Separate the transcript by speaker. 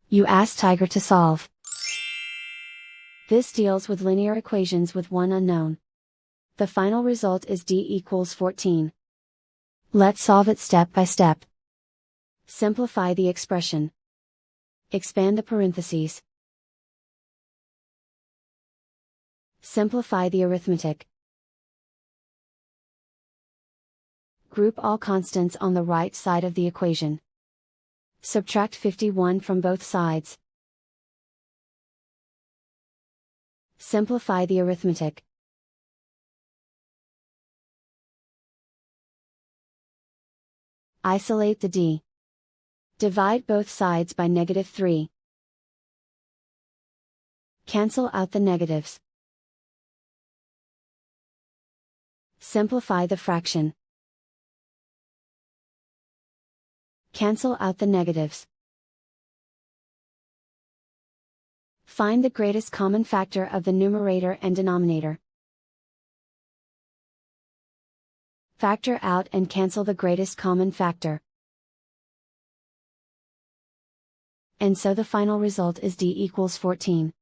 Speaker 1: You ask Tiger to solve. This deals with linear equations with one unknown. The final result is d equals 14. Let's solve it step by step. Simplify the expression. Expand the parentheses. Simplify the arithmetic. Group all constants on the right side of the equation. Subtract 51 from both sides. Simplify the arithmetic. Isolate the d. Divide both sides by -3. Cancel out the negatives. Simplify the fraction. Cancel out the negatives. Find the greatest common factor of the numerator and denominator. Factor out and cancel the greatest common factor. And so the final result is d equals 14.